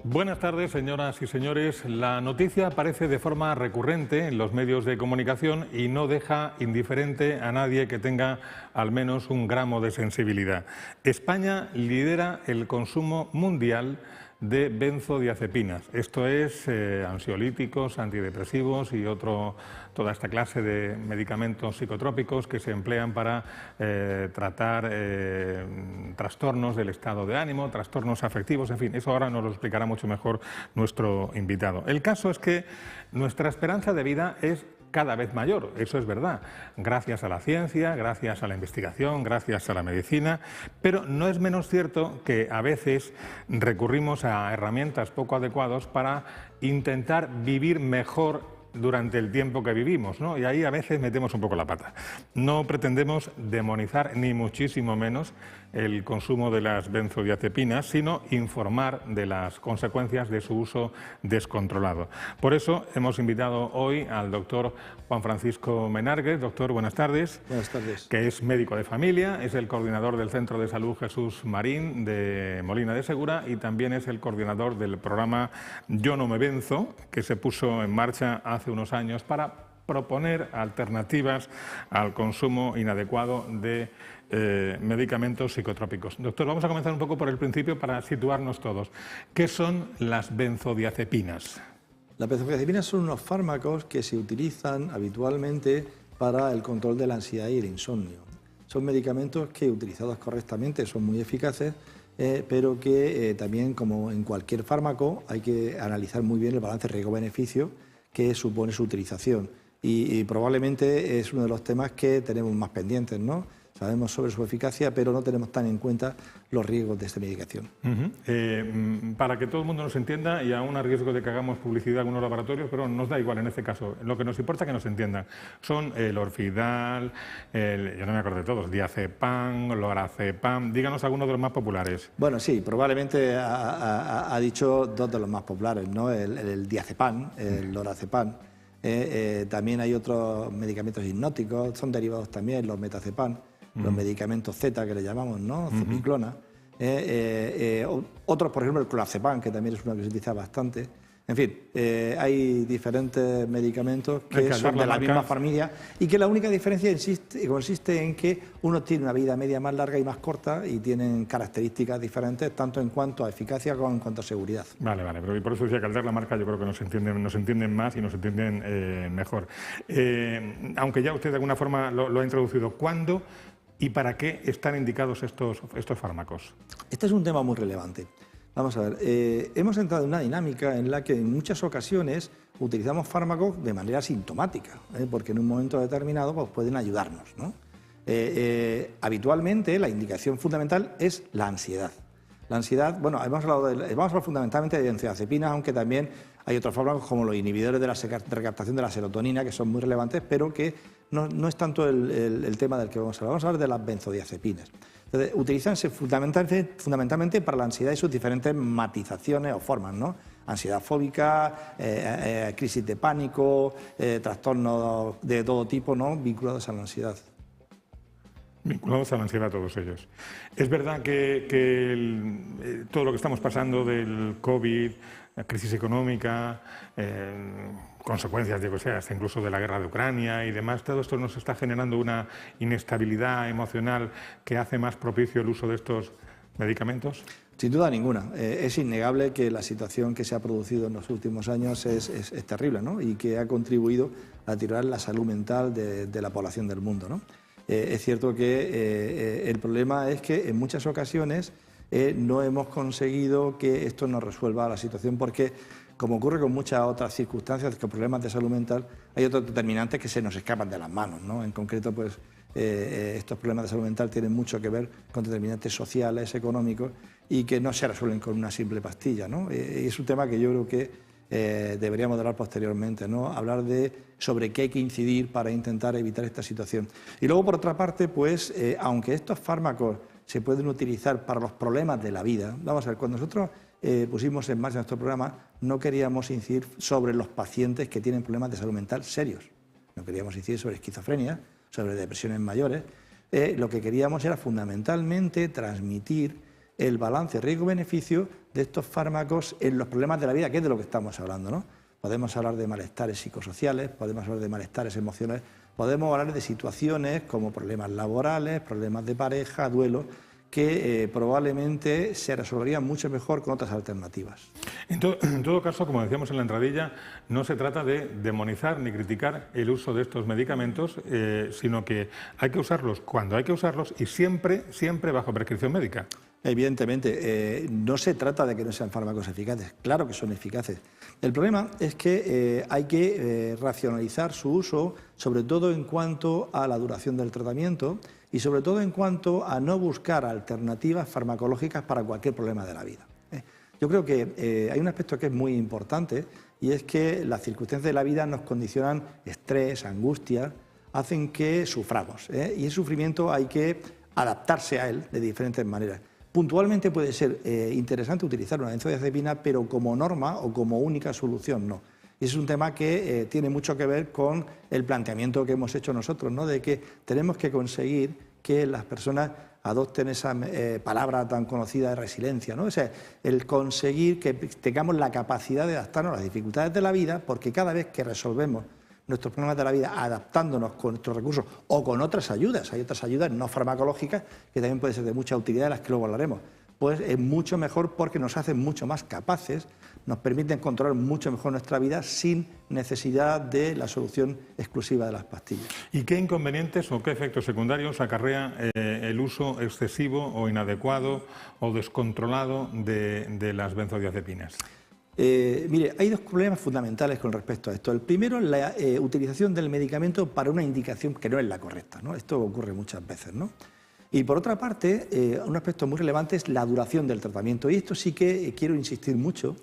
Buenas tardes, señoras y señores. La noticia aparece de forma recurrente en los medios de comunicación y no deja indiferente a nadie que tenga al menos un gramo de sensibilidad. España lidera el consumo mundial de benzodiazepinas, esto es ansiolíticos, antidepresivos y toda esta clase de medicamentos psicotrópicos que se emplean para tratar trastornos del estado de ánimo, trastornos afectivos, en fin, eso ahora nos lo explicará mucho mejor nuestro invitado. El caso es que nuestra esperanza de vida es cada vez mayor, eso es verdad, gracias a la ciencia, gracias a la investigación, gracias a la medicina, pero no es menos cierto que a veces recurrimos a herramientas poco adecuadas para intentar vivir mejor durante el tiempo que vivimos, ¿no? Y ahí a veces metemos un poco la pata. No pretendemos demonizar ni muchísimo menos el consumo de las benzodiazepinas, sino informar de las consecuencias de su uso descontrolado. Por eso hemos invitado hoy al doctor Juan Francisco Menárguez. Doctor, buenas tardes. Buenas tardes. Que es médico de familia, es el coordinador del Centro de Salud Jesús Marín de Molina de Segura y también es el coordinador del programa Yo no me benzo, que se puso en marcha hace unos años para proponer alternativas al consumo inadecuado de medicamentos psicotrópicos. Doctor, vamos a comenzar un poco por el principio para situarnos todos. ¿Qué son las benzodiazepinas? Las benzodiazepinas son unos fármacos que se utilizan habitualmente para el control de la ansiedad y el insomnio. Son medicamentos que, utilizados correctamente, son muy eficaces, pero que también, como en cualquier fármaco, hay que analizar muy bien el balance riesgo-beneficio que supone su utilización. Y probablemente es uno de los temas que tenemos más pendientes, ¿no? Sabemos sobre su eficacia, pero no tenemos tan en cuenta los riesgos de esta medicación. Para que todo el mundo nos entienda, y aún a riesgo de que hagamos publicidad a algunos laboratorios, pero nos da igual en este caso, lo que nos importa es que nos entiendan. Son el Orfidal, yo no me acuerdo de todos, diazepam, lorazepam, díganos algunos de los más populares. Bueno, sí, probablemente ha dicho dos de los más populares, ¿no? El diazepam, el lorazepam. También hay otros medicamentos hipnóticos, son derivados también, los metazepam. Los medicamentos Z que le llamamos, ¿no? Ciclona. Otros, por ejemplo, el clonazepam, que también es uno que se utiliza bastante. En fin, hay diferentes medicamentos que son de la misma familia y que la única diferencia consiste en que uno tiene una vida media más larga y más corta y tienen características diferentes tanto en cuanto a eficacia como en cuanto a seguridad. Vale, pero por eso decía que al dar la marca yo creo que nos entienden más y nos entienden mejor. Aunque ya usted de alguna forma lo ha introducido, ¿cuándo y para qué están indicados estos fármacos? Este es un tema muy relevante. Vamos a ver, hemos entrado en una dinámica en la que en muchas ocasiones utilizamos fármacos de manera sintomática, porque en un momento determinado pues, pueden ayudarnos, ¿no? Habitualmente la indicación fundamental es la ansiedad. La ansiedad, bueno, vamos a hablar fundamentalmente de benzodiazepinas, aunque también hay otros fármacos como los inhibidores de la recaptación de la serotonina, que son muy relevantes, pero que no es tanto el tema del que vamos a hablar de las benzodiazepinas. Entonces, utilizanse fundamentalmente para la ansiedad y sus diferentes matizaciones o formas, ¿no? Ansiedad fóbica, crisis de pánico, trastornos de todo tipo, ¿no? Vinculados a la ansiedad. Vinculados a la ansiedad todos ellos. Es verdad que todo lo que estamos pasando del COVID, la crisis económica, consecuencias, digo, hasta incluso de la guerra de Ucrania y demás, todo esto nos está generando una inestabilidad emocional que hace más propicio el uso de estos medicamentos. Sin duda ninguna. Es innegable que la situación que se ha producido en los últimos años es terrible, ¿no? Y que ha contribuido a deteriorar la salud mental de la población del mundo, ¿no? Es cierto que el problema es que en muchas ocasiones no hemos conseguido que esto nos resuelva la situación porque, como ocurre con muchas otras circunstancias, con problemas de salud mental, hay otros determinantes que se nos escapan de las manos, ¿no? En concreto, pues, estos problemas de salud mental tienen mucho que ver con determinantes sociales, económicos, y que no se resuelven con una simple pastilla, ¿no? Y es un tema que yo creo que deberíamos hablar posteriormente, ¿no? Hablar sobre qué hay que incidir para intentar evitar esta situación. Y luego, por otra parte, pues, aunque estos fármacos se pueden utilizar para los problemas de la vida, vamos a ver, cuando nosotros pusimos en marcha nuestro programa, no queríamos incidir sobre los pacientes que tienen problemas de salud mental serios. No queríamos incidir sobre esquizofrenia, sobre depresiones mayores. Lo que queríamos era fundamentalmente transmitir el balance riesgo-beneficio de estos fármacos en los problemas de la vida, que es de lo que estamos hablando, ¿no? Podemos hablar de malestares psicosociales, podemos hablar de malestares emocionales, podemos hablar de situaciones como problemas laborales, problemas de pareja, duelo, que probablemente se resolverían mucho mejor con otras alternativas. En todo caso, como decíamos en la entradilla, no se trata de demonizar ni criticar el uso de estos medicamentos, sino que hay que usarlos cuando hay que usarlos y siempre bajo prescripción médica. Evidentemente, no se trata de que no sean fármacos eficaces, claro que son eficaces. El problema es que hay que racionalizar su uso, sobre todo en cuanto a la duración del tratamiento y sobre todo en cuanto a no buscar alternativas farmacológicas para cualquier problema de la vida. Yo creo que hay un aspecto que es muy importante y es que las circunstancias de la vida nos condicionan estrés, angustia, hacen que suframos, y ese sufrimiento hay que adaptarse a él de diferentes maneras. Puntualmente puede ser interesante utilizar una benzodiazepina, pero como norma o como única solución no. Y es un tema que tiene mucho que ver con el planteamiento que hemos hecho nosotros, ¿no? De que tenemos que conseguir que las personas adopten esa palabra tan conocida de resiliencia, ¿no? O sea, el conseguir que tengamos la capacidad de adaptarnos a las dificultades de la vida, porque cada vez que resolvemos nuestros problemas de la vida adaptándonos con nuestros recursos o con otras ayudas, hay otras ayudas no farmacológicas que también pueden ser de mucha utilidad, de las que luego hablaremos, pues es mucho mejor porque nos hacen mucho más capaces, nos permiten controlar mucho mejor nuestra vida sin necesidad de la solución exclusiva de las pastillas. ¿Y qué inconvenientes o qué efectos secundarios acarrea el uso excesivo o inadecuado o descontrolado de las benzodiazepinas? Mire, hay dos problemas fundamentales con respecto a esto. El primero es la utilización del medicamento para una indicación que no es la correcta, ¿no? Esto ocurre muchas veces, ¿no? Y por otra parte, un aspecto muy relevante es la duración del tratamiento. Y esto sí que quiero insistir mucho,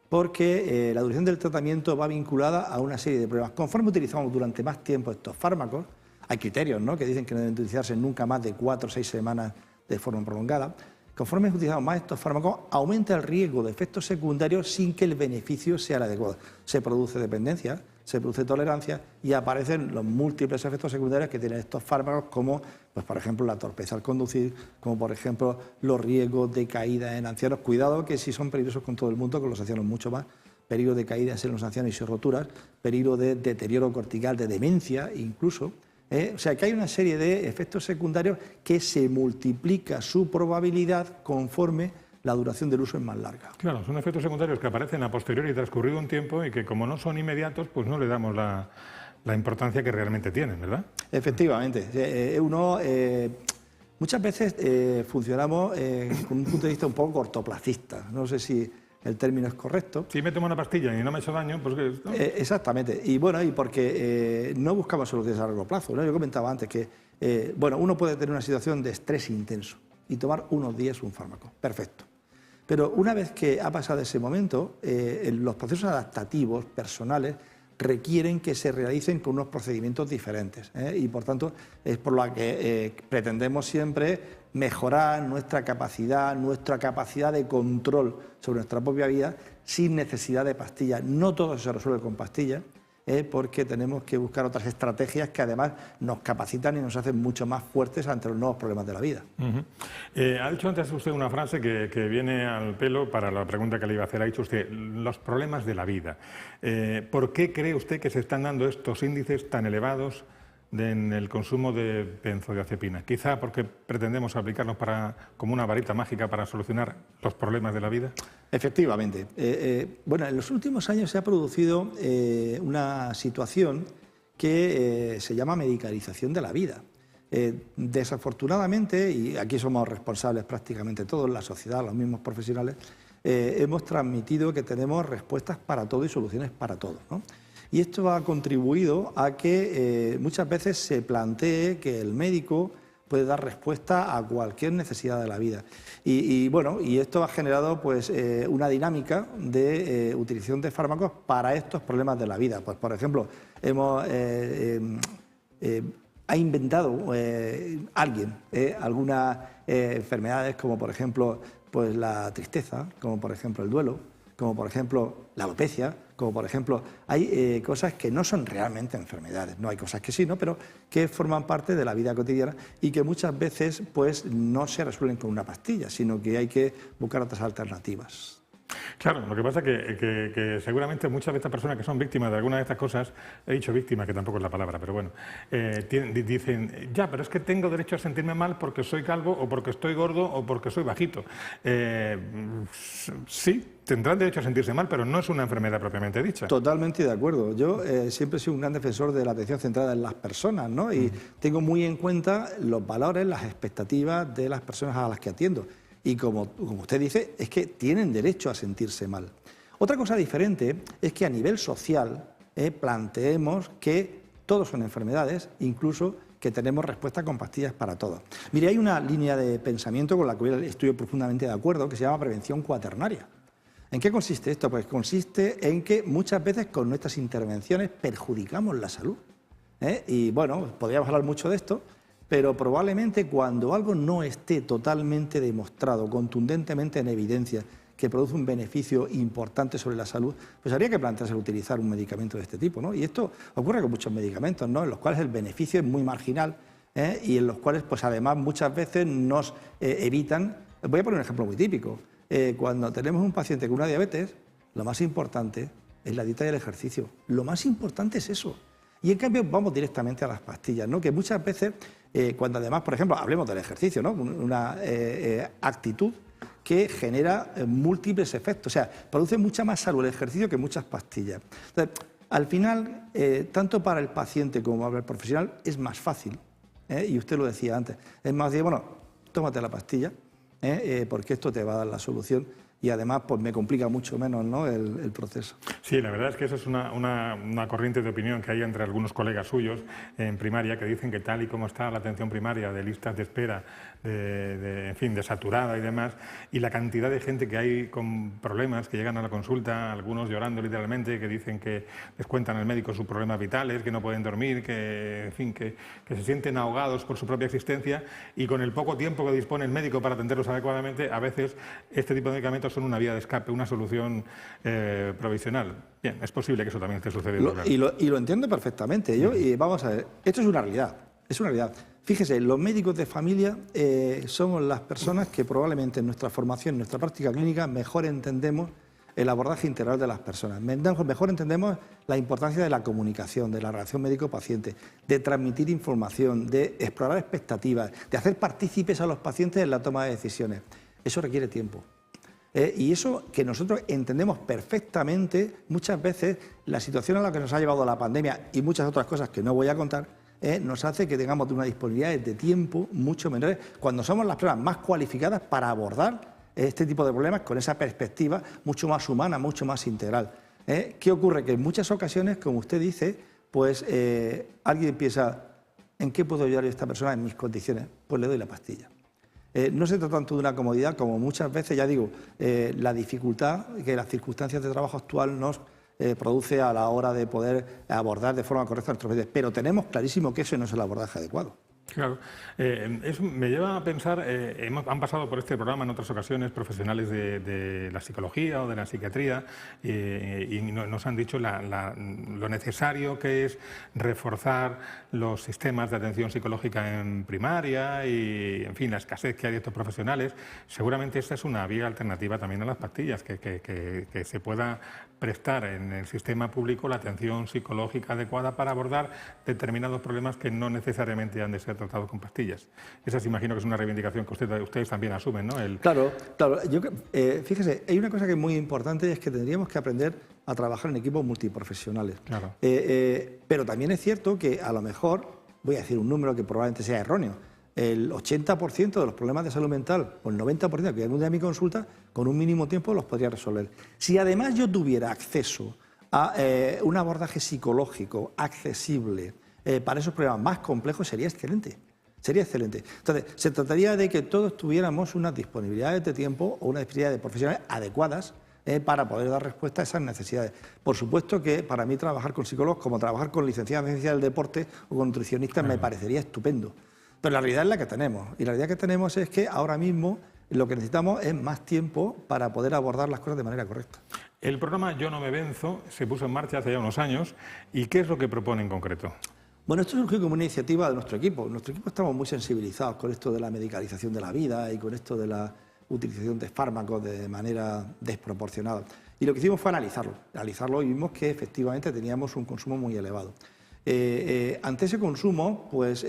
porque la duración del tratamiento va vinculada a una serie de problemas. Conforme utilizamos durante más tiempo estos fármacos, hay criterios, ¿no?, que dicen que no deben utilizarse nunca más de 4 o 6 semanas de forma prolongada. Conforme utilizamos más estos fármacos, aumenta el riesgo de efectos secundarios sin que el beneficio sea el adecuado. Se produce dependencia, se produce tolerancia y aparecen los múltiples efectos secundarios que tienen estos fármacos, como, pues, por ejemplo, la torpeza al conducir, como, por ejemplo, los riesgos de caída en ancianos. Cuidado que si son peligrosos con todo el mundo, con los ancianos mucho más. Peligro de caídas en los ancianos y roturas, peligro de deterioro cortical, de demencia incluso. O sea, que hay una serie de efectos secundarios que se multiplica su probabilidad conforme la duración del uso es más larga. Claro, son efectos secundarios que aparecen a posteriori transcurrido un tiempo y que, como no son inmediatos, pues no le damos la importancia que realmente tienen, ¿verdad? Efectivamente. Muchas veces funcionamos con un punto de vista un poco cortoplacista. No sé si el término es correcto. Si me tomo una pastilla y no me ha hecho daño, pues ¿qué es? ¿No? Exactamente. Y bueno, y porque no buscamos soluciones a largo plazo, ¿no? Yo comentaba antes que uno puede tener una situación de estrés intenso y tomar unos días un fármaco. Perfecto. Pero una vez que ha pasado ese momento, los procesos adaptativos personales requieren que se realicen con unos procedimientos diferentes, y por tanto es por lo que pretendemos siempre mejorar nuestra capacidad de control sobre nuestra propia vida sin necesidad de pastillas. No todo se resuelve con pastillas, porque tenemos que buscar otras estrategias que además nos capacitan y nos hacen mucho más fuertes ante los nuevos problemas de la vida. Ha dicho antes usted una frase que viene al pelo para la pregunta que le iba a hacer. Ha dicho usted, los problemas de la vida. ¿Por qué cree usted que se están dando estos índices tan elevados en el consumo de benzodiazepinas? Quizá porque pretendemos aplicarnos como una varita mágica para solucionar los problemas de la vida. Efectivamente. En los últimos años se ha producido una situación que se llama medicalización de la vida. Desafortunadamente, y aquí somos responsables prácticamente todos, la sociedad, los mismos profesionales, hemos transmitido que tenemos respuestas para todo y soluciones para todo, ¿no? Y esto ha contribuido a que muchas veces se plantee que el médico puede dar respuesta a cualquier necesidad de la vida. Y esto ha generado pues una dinámica de utilización de fármacos para estos problemas de la vida. Pues, por ejemplo, ha inventado alguien algunas enfermedades como, por ejemplo, pues la tristeza, como por ejemplo el duelo, como por ejemplo la alopecia, como por ejemplo hay cosas que no son realmente enfermedades, no hay cosas que sí, ¿no? Pero que forman parte de la vida cotidiana y que muchas veces pues no se resuelven con una pastilla, sino que hay que buscar otras alternativas. Claro, lo que pasa es que seguramente muchas de estas personas que son víctimas de alguna de estas cosas, he dicho víctimas, que tampoco es la palabra, pero bueno, dicen, ya, pero es que tengo derecho a sentirme mal porque soy calvo o porque estoy gordo o porque soy bajito. Sí, tendrán derecho a sentirse mal, pero no es una enfermedad propiamente dicha. Totalmente de acuerdo. Yo siempre he sido un gran defensor de la atención centrada en las personas, ¿no? Y tengo muy en cuenta los valores, las expectativas de las personas a las que atiendo. Y como usted dice, es que tienen derecho a sentirse mal. Otra cosa diferente es que a nivel social planteemos que todos son enfermedades, incluso que tenemos respuesta con pastillas para todo. Mire, hay una línea de pensamiento con la que estoy profundamente de acuerdo, que se llama prevención cuaternaria. ¿En qué consiste esto? Pues consiste en que muchas veces con nuestras intervenciones perjudicamos la salud. Y bueno, podríamos hablar mucho de esto, pero probablemente cuando algo no esté totalmente demostrado, contundentemente en evidencia, que produce un beneficio importante sobre la salud, pues habría que plantearse utilizar un medicamento de este tipo, ¿no? Y esto ocurre con muchos medicamentos, ¿no? En los cuales el beneficio es muy marginal y en los cuales, pues además, muchas veces nos evitan. Voy a poner un ejemplo muy típico. Cuando tenemos un paciente con una diabetes, lo más importante es la dieta y el ejercicio. Lo más importante es eso. Y en cambio vamos directamente a las pastillas, ¿no? Que muchas veces, cuando además, por ejemplo, hablemos del ejercicio, ¿no? Una actitud que genera múltiples efectos. O sea, produce mucha más salud el ejercicio que muchas pastillas. Entonces, al final, tanto para el paciente como para el profesional, es más fácil, y usted lo decía antes, es más de, bueno, tómate la pastilla, porque esto te va a dar la solución. Y además pues me complica mucho menos, ¿no?, el proceso. Sí, la verdad es que esa es una corriente de opinión que hay entre algunos colegas suyos en primaria que dicen que tal y como está la atención primaria de listas de espera, en fin, de saturada y demás, y la cantidad de gente que hay con problemas que llegan a la consulta, algunos llorando literalmente, que dicen que les cuentan al médico sus problemas vitales, que no pueden dormir, que, en fin, que se sienten ahogados por su propia existencia y con el poco tiempo que dispone el médico para atenderlos adecuadamente, a veces este tipo de medicamentos son una vía de escape, una solución provisional. Bien, es posible que eso también esté sucediendo. Y lo entiendo perfectamente. Y vamos a ver, esto es una realidad, es una realidad. Fíjese, los médicos de familia somos las personas que probablemente en nuestra formación, en nuestra práctica clínica, mejor entendemos el abordaje integral de las personas. Mejor entendemos la importancia de la comunicación, de la relación médico-paciente, de transmitir información, de explorar expectativas, de hacer partícipes a los pacientes en la toma de decisiones. Eso requiere tiempo. Y eso que nosotros entendemos perfectamente, muchas veces la situación a la que nos ha llevado la pandemia y muchas otras cosas que no voy a contar, nos hace que tengamos una disponibilidad de tiempo mucho menores cuando somos las personas más cualificadas para abordar este tipo de problemas con esa perspectiva mucho más humana, mucho más integral. ¿Qué ocurre? Que en muchas ocasiones, como usted dice, pues alguien piensa, ¿en qué puedo ayudar a esta persona en mis condiciones? Pues le doy la pastilla. No se trata tanto de una comodidad como muchas veces, ya digo, la dificultad que las circunstancias de trabajo actual nos produce a la hora de poder abordar de forma correcta nuestros pacientes. Pero tenemos clarísimo que eso no es el abordaje adecuado. Claro, eso me lleva a pensar, han pasado por este programa en otras ocasiones profesionales de la psicología o de la psiquiatría y nos han dicho lo necesario que es reforzar los sistemas de atención psicológica en primaria y, en fin, la escasez que hay de estos profesionales. Seguramente esta es una vía alternativa también a las pastillas, que se pueda prestar en el sistema público la atención psicológica adecuada para abordar determinados problemas que no necesariamente han de ser tratados con pastillas. Esa sí, imagino que es una reivindicación que ustedes también asumen, ¿no? Claro. Fíjese, hay una cosa que es muy importante, es que tendríamos que aprender a trabajar en equipos multiprofesionales. Claro. Pero también es cierto que a lo mejor, voy a decir un número que probablemente sea erróneo, el 80% de los problemas de salud mental o el 90% que hay de mi consulta, con un mínimo tiempo los podría resolver. Si además yo tuviera acceso a un abordaje psicológico accesible para esos problemas más complejos, sería excelente. Sería excelente. Entonces, se trataría de que todos tuviéramos unas disponibilidades de tiempo o una disponibilidad de profesionales adecuadas para poder dar respuesta a esas necesidades. Por supuesto que para mí trabajar con psicólogos, como trabajar con licenciados en ciencia del deporte o con nutricionistas, me parecería estupendo. Pero la realidad es la que tenemos. Y la realidad que tenemos es que ahora mismo Lo que necesitamos es más tiempo para poder abordar las cosas de manera correcta. El programa Yo no me venzo se puso en marcha hace ya unos años. ¿Y qué es lo que propone en concreto? Bueno, esto surgió como una iniciativa de nuestro equipo. En nuestro equipo estamos muy sensibilizados con esto de la medicalización de la vida y con esto de la utilización de fármacos de manera desproporcionada. Y lo que hicimos fue analizarlo y vimos que efectivamente teníamos un consumo muy elevado. Ante ese consumo, pues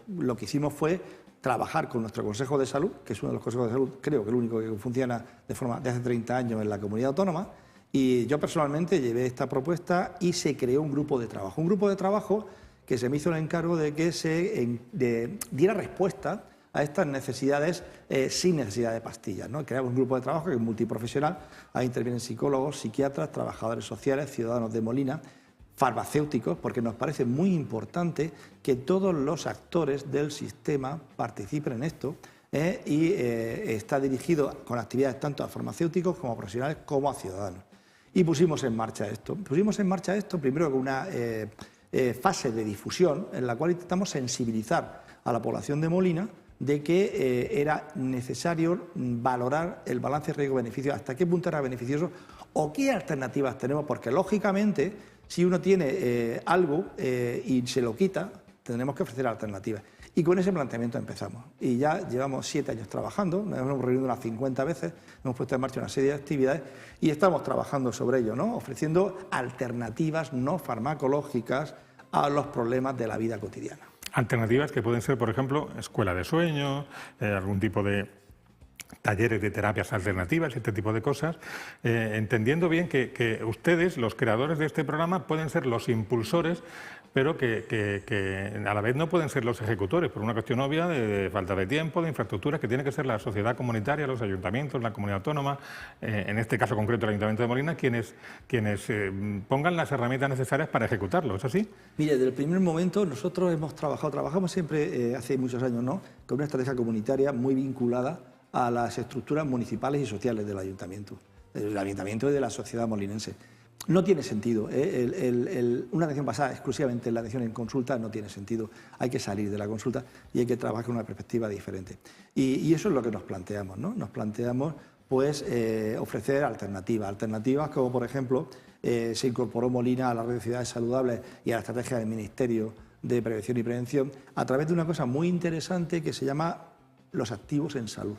lo que hicimos fue trabajar con nuestro Consejo de Salud, que es uno de los consejos de salud, creo que el único que funciona de forma de hace 30 años en la comunidad autónoma, y yo personalmente llevé esta propuesta y se creó un grupo de trabajo. Un grupo de trabajo que se me hizo el encargo de que se diera respuesta a estas necesidades sin necesidad de pastillas, ¿no? Creamos un grupo de trabajo que es multiprofesional, ahí intervienen psicólogos, psiquiatras, trabajadores sociales, ciudadanos de Molina, farmacéuticos, porque nos parece muy importante que todos los actores del sistema participen en esto y está dirigido con actividades tanto a farmacéuticos como a profesionales como a ciudadanos. Y pusimos en marcha esto. Pusimos en marcha esto primero con una fase de difusión en la cual intentamos sensibilizar a la población de Molina de que era necesario valorar el balance riesgo-beneficio, hasta qué punto era beneficioso o qué alternativas tenemos, porque lógicamente si uno tiene algo y se lo quita, tendremos que ofrecer alternativas. Y con ese planteamiento empezamos. Y ya llevamos 7 años trabajando, nos hemos reunido unas 50 veces, hemos puesto en marcha una serie de actividades y estamos trabajando sobre ello, ¿no? Ofreciendo alternativas no farmacológicas a los problemas de la vida cotidiana. Alternativas que pueden ser, por ejemplo, escuela de sueño, algún tipo de talleres de terapias alternativas, este tipo de cosas, entendiendo bien que ustedes, los creadores de este programa, pueden ser los impulsores, pero que a la vez no pueden ser los ejecutores, por una cuestión obvia de falta de tiempo, de infraestructuras, que tiene que ser la sociedad comunitaria, los ayuntamientos, la comunidad autónoma, en este caso concreto el Ayuntamiento de Molina, quienes pongan las herramientas necesarias para ejecutarlo, ¿es así? Mire, desde el primer momento nosotros trabajamos siempre, hace muchos años, ¿no?, con una estrategia comunitaria muy vinculada a las estructuras municipales y sociales del ayuntamiento y de la sociedad molinense. No tiene sentido, una atención basada exclusivamente en la atención en consulta no tiene sentido. Hay que salir de la consulta y hay que trabajar con una perspectiva diferente. Y eso es lo que nos planteamos, ¿no? Nos planteamos pues, ofrecer alternativas como por ejemplo se incorporó Molina a la red de ciudades saludables y a la estrategia del Ministerio de Prevención y Prevención a través de una cosa muy interesante que se llama los activos en salud.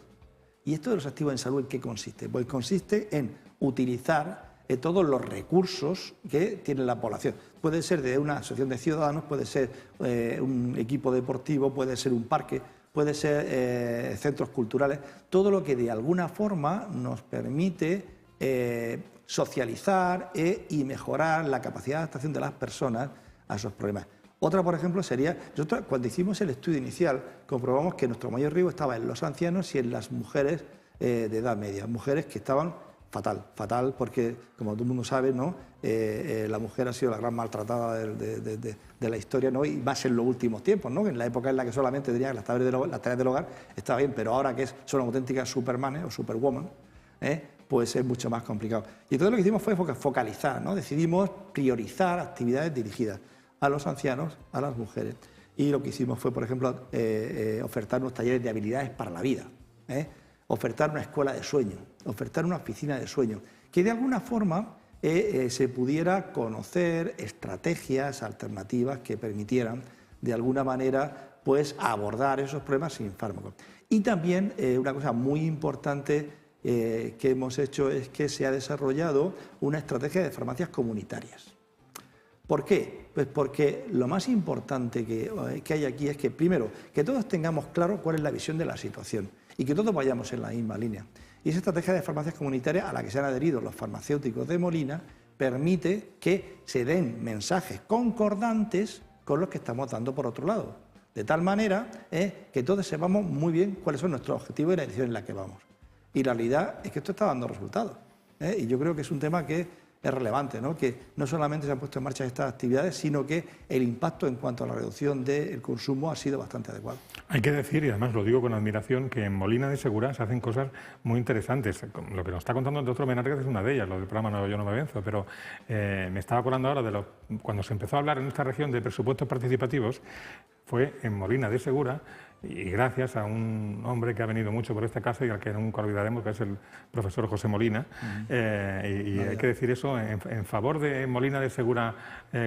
¿Y esto de los activos en salud en qué consiste? Pues consiste en utilizar todos los recursos que tiene la población. Puede ser de una asociación de ciudadanos, puede ser un equipo deportivo, puede ser un parque, puede ser centros culturales, todo lo que de alguna forma nos permite socializar y mejorar la capacidad de adaptación de las personas a esos problemas. Otra, por ejemplo, sería, nosotros cuando hicimos el estudio inicial comprobamos que nuestro mayor riesgo estaba en los ancianos y en las mujeres de edad media, mujeres que estaban fatal, porque como todo el mundo sabe, ¿no?, la mujer ha sido la gran maltratada de la historia, ¿no?, y más en los últimos tiempos, ¿no?, en la época en la que solamente tenía las tareas del hogar, estaba bien, pero ahora que son auténticas supermanes o superwoman, pues es mucho más complicado. Y entonces lo que hicimos fue focalizar, ¿no?, decidimos priorizar actividades dirigidas a los ancianos, a las mujeres. Y lo que hicimos fue, por ejemplo, ofertar unos talleres de habilidades para la vida, ofertar una escuela de sueño, ofertar una oficina de sueño, que de alguna forma se pudiera conocer estrategias alternativas que permitieran, de alguna manera, pues abordar esos problemas sin fármacos. Y también una cosa muy importante que hemos hecho es que se ha desarrollado una estrategia de farmacias comunitarias. ¿Por qué? Pues porque lo más importante que hay aquí es que, primero, que todos tengamos claro cuál es la visión de la situación y que todos vayamos en la misma línea. Y esa estrategia de farmacias comunitarias a la que se han adherido los farmacéuticos de Molina permite que se den mensajes concordantes con los que estamos dando por otro lado. De tal manera que todos sepamos muy bien cuáles son nuestros objetivos y la dirección en la que vamos. Y la realidad es que esto está dando resultados. Y yo creo que es un tema que es relevante, ¿no?, que no solamente se han puesto en marcha estas actividades, sino que el impacto en cuanto a la reducción del consumo ha sido bastante adecuado. Hay que decir, y además lo digo con admiración, que en Molina de Segura se hacen cosas muy interesantes. Lo que nos está contando el doctor Menárguez es una de ellas, lo del programa Yo no me venzo, pero me estaba acordando ahora cuando se empezó a hablar en esta región de presupuestos participativos, fue en Molina de Segura, y gracias a un hombre que ha venido mucho por esta casa y al que nunca olvidaremos, que es el profesor José Molina. Hay que decir eso en favor de Molina de Segura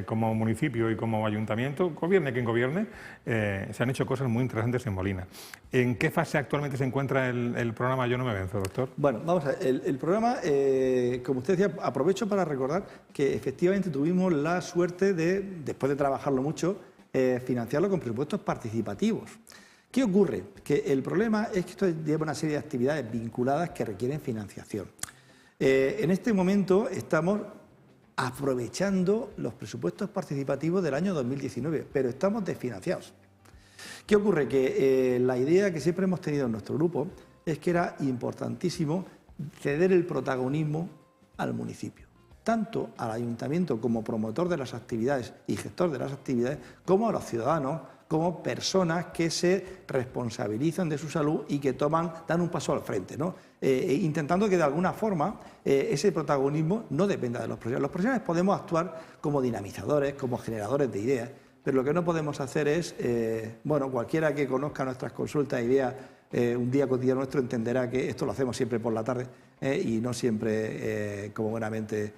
como municipio y como ayuntamiento, gobierne quien gobierne, se han hecho cosas muy interesantes en Molina. ¿En qué fase actualmente se encuentra el programa Yo no me venzo, doctor? Bueno, vamos a ver, el programa, como usted decía, aprovecho para recordar que efectivamente tuvimos la suerte de, después de trabajarlo mucho, financiarlo con presupuestos participativos. ¿Qué ocurre? Que el problema es que esto lleva una serie de actividades vinculadas que requieren financiación. En este momento estamos aprovechando los presupuestos participativos del año 2019, pero estamos desfinanciados. ¿Qué ocurre? Que la idea que siempre hemos tenido en nuestro grupo es que era importantísimo ceder el protagonismo al municipio, tanto al ayuntamiento como promotor de las actividades y gestor de las actividades, como a los ciudadanos, como personas que se responsabilizan de su salud y que dan un paso al frente, ¿no? Intentando que de alguna forma ese protagonismo no dependa de los profesionales. Los profesionales podemos actuar como dinamizadores, como generadores de ideas, pero lo que no podemos hacer es, bueno, cualquiera que conozca nuestras consultas y vea un día cotidiano nuestro entenderá que esto lo hacemos siempre por la tarde y no siempre como buenamente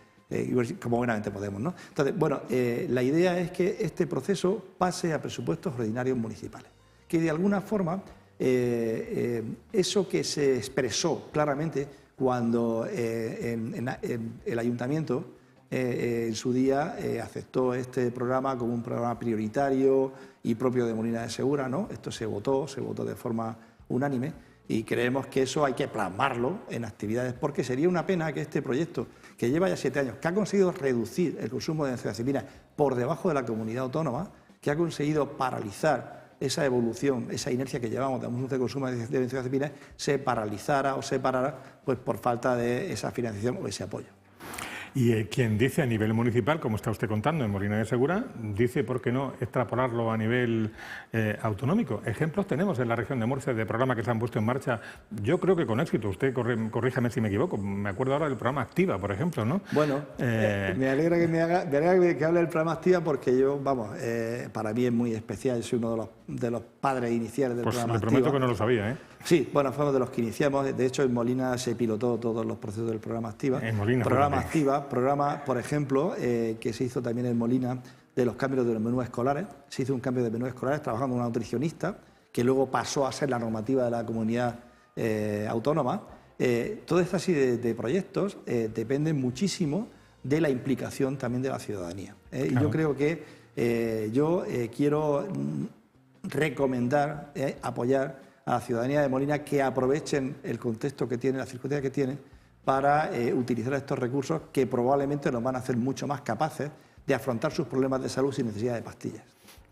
podemos, ¿no? Entonces, bueno, la idea es que este proceso pase a presupuestos ordinarios municipales, que de alguna forma eso que se expresó claramente cuando el ayuntamiento en su día aceptó este programa como un programa prioritario y propio de Molina de Segura, ¿no? Esto se votó de forma unánime y creemos que eso hay que plasmarlo en actividades, porque sería una pena que este proyecto, que lleva ya 7 años, que ha conseguido reducir el consumo de benzodiazepinas por debajo de la comunidad autónoma, que ha conseguido paralizar esa evolución, esa inercia que llevamos de consumo de benzodiazepinas, se paralizara o se parara pues, por falta de esa financiación o ese apoyo. Y quien dice a nivel municipal, como está usted contando en Molina de Segura, dice por qué no extrapolarlo a nivel autonómico. Ejemplos tenemos en la región de Murcia de programas que se han puesto en marcha, yo creo que con éxito. Usted corríjame si me equivoco. Me acuerdo ahora del programa Activa, por ejemplo, ¿no? Bueno, me alegra que hable del programa Activa porque yo, vamos, para mí es muy especial. Yo soy uno de los padres iniciales del programa Activa. Pues le prometo que no lo sabía, ¿eh? Sí, bueno, fuimos de los que iniciamos. De hecho, en Molina se pilotó todos los procesos del programa Activa. En Molina. Programa Activa, programa, por ejemplo, que se hizo también en Molina de los cambios de los menús escolares. Se hizo un cambio de menús escolares trabajando con una nutricionista, que luego pasó a ser la normativa de la comunidad autónoma. Toda esta serie de proyectos dependen muchísimo de la implicación también de la ciudadanía. Claro. Y yo creo que quiero recomendar, apoyar a la ciudadanía de Molina que aprovechen el contexto que tiene, la circunstancia que tiene, para utilizar estos recursos que probablemente nos van a hacer mucho más capaces de afrontar sus problemas de salud sin necesidad de pastillas.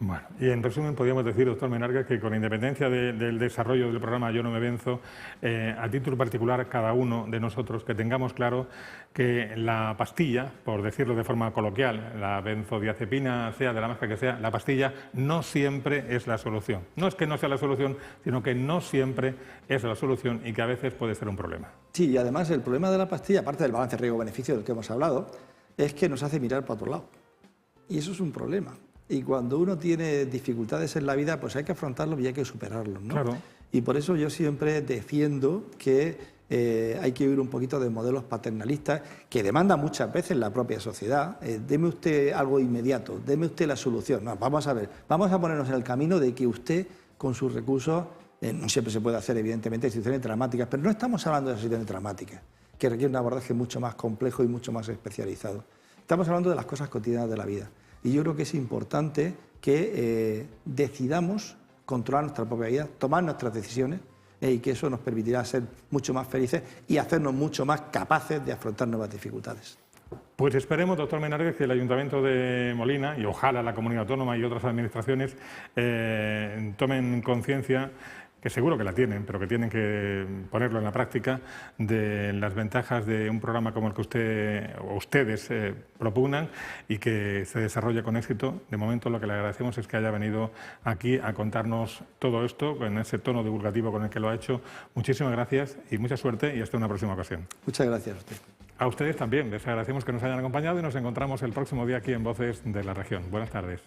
Bueno, y en resumen podríamos decir, doctor Menargues, que con independencia del desarrollo del programa Yo no me venzo, a título particular cada uno de nosotros que tengamos claro que la pastilla, por decirlo de forma coloquial, la benzodiazepina, sea de la marca que sea, la pastilla no siempre es la solución. No es que no sea la solución, sino que no siempre es la solución y que a veces puede ser un problema. Sí, y además el problema de la pastilla, aparte del balance riesgo-beneficio del que hemos hablado, es que nos hace mirar para otro lado. Y eso es un problema. Y cuando uno tiene dificultades en la vida, pues hay que afrontarlo y hay que superarlo, ¿no? Claro. Y por eso yo siempre defiendo que hay que huir un poquito de modelos paternalistas que demandan muchas veces la propia sociedad. Deme usted algo inmediato, deme usted la solución. No, vamos a ver, vamos a ponernos en el camino de que usted, con sus recursos, no siempre se puede hacer, evidentemente, situaciones dramáticas, pero no estamos hablando de situaciones dramáticas, que requieren un abordaje mucho más complejo y mucho más especializado. Estamos hablando de las cosas cotidianas de la vida. Y yo creo que es importante que decidamos controlar nuestra propia vida, tomar nuestras decisiones y que eso nos permitirá ser mucho más felices y hacernos mucho más capaces de afrontar nuevas dificultades. Pues esperemos, doctor Menargues, que el Ayuntamiento de Molina y ojalá la Comunidad Autónoma y otras administraciones tomen conciencia, que seguro que la tienen, pero que tienen que ponerlo en la práctica, de las ventajas de un programa como el que ustedes propugnan y que se desarrolle con éxito. De momento lo que le agradecemos es que haya venido aquí a contarnos todo esto, con ese tono divulgativo con el que lo ha hecho. Muchísimas gracias y mucha suerte y hasta una próxima ocasión. Muchas gracias a usted. A ustedes también, les agradecemos que nos hayan acompañado y nos encontramos el próximo día aquí en Voces de la Región. Buenas tardes.